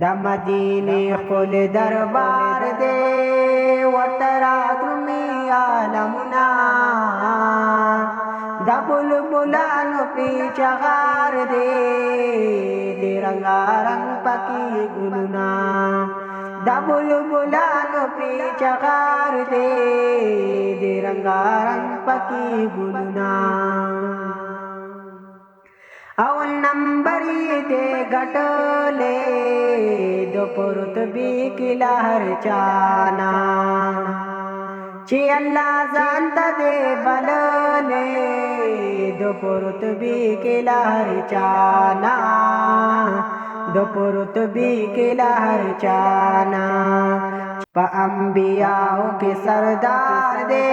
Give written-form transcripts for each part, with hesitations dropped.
د مدینه خپل دربار دے ورترا درمی عالمنا د بلبلانو پی چغار دے دی رنگارنگ پکی گلنا د بلبلانو پی چغار دے دی رنگارنگ پکی گلنا اول نمبر دے گٹلے دو پرتبی کی لہر چانا چی اللہ زانتا دے بللے دو پرتبی کی لہر چانا دو پرتبی کی لہر چانا پا انبیاء کے سردار دے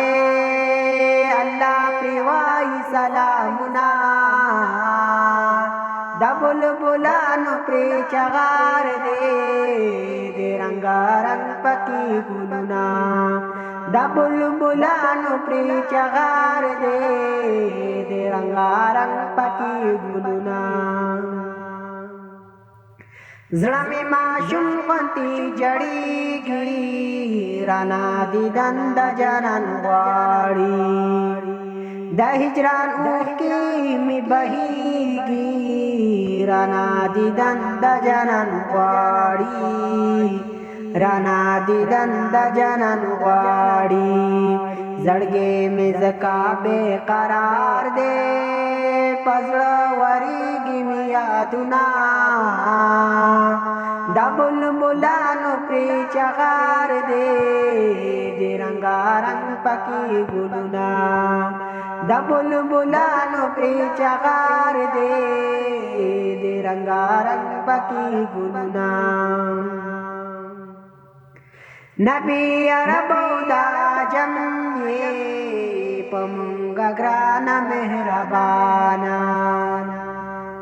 اللہ پریوائی سلامنا د بلبلانو پری چغار دے دی رنگارنگ پکی گلنا د بلبلانو پری چغار دے دی رنگارنگ پکی گلنا زړه می ماشوم غنتی جړیږي رانا دیدن د جانان غواړي د هجران اوښکې می بهیږي رانا دیدن د جانان غواړي رانا دیدن د جانان غواړي زړګې می زکا بے قرار دے پزړه وریږي می یادونه د بلبلانو پری چغار دے دی رنگارنگ پکی گلنا د بلبلانو پری چغار دے دی رنگارنگ پکی گلنا نبی عربو دا جمعی پمونگا گرانا مہربانا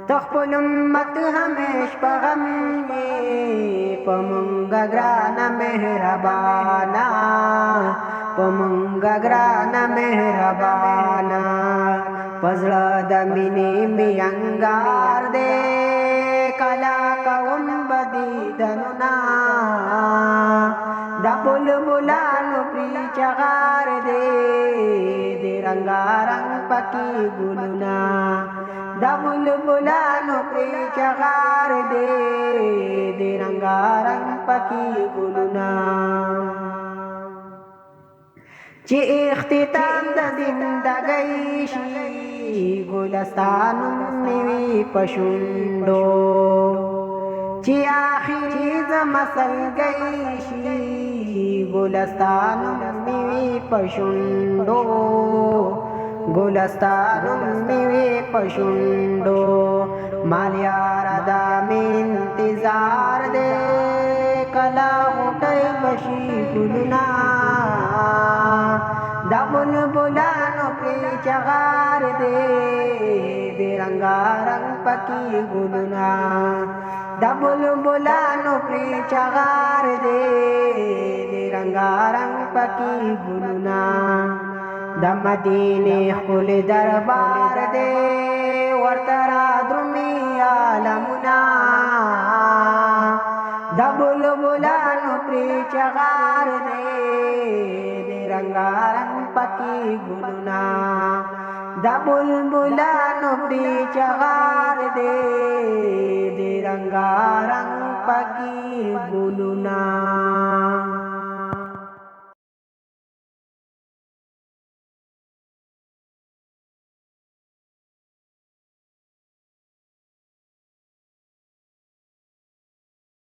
تخپل امت ہمیش پغم پمونگا گرانا مہربانا پمونگا گرانا مہربانا پزړه د مینې می انګار دے کلا کوم بدیدننا د بلبلانو پری چغار دے دی رنگارنگ پکی گلنا د بلبلانو پری چغار دے دی رنگارنگ پکی گلنا چی اختتام د زندگی شی گلستانم میوی پشندو چی آخری زمسل گئی شی گلستانم میوی پشندو گلستانم میوی پشندو مالیار دام انتظار دے کلا غٹی بشی گلنا د بلبلانو پری چغار دے دی رنگارنگ پکی گلنا د بلبلانو پری چغار دے دی رنگارنگ پکی گلنا د مدینه خپل دربار دے ورترا درمی عالمنا د بلبلانو پری چغار دے دی رنگارنگ پکی گلنا د بلبلانو پری چغار دے دی رنگارنگ پکی گلنا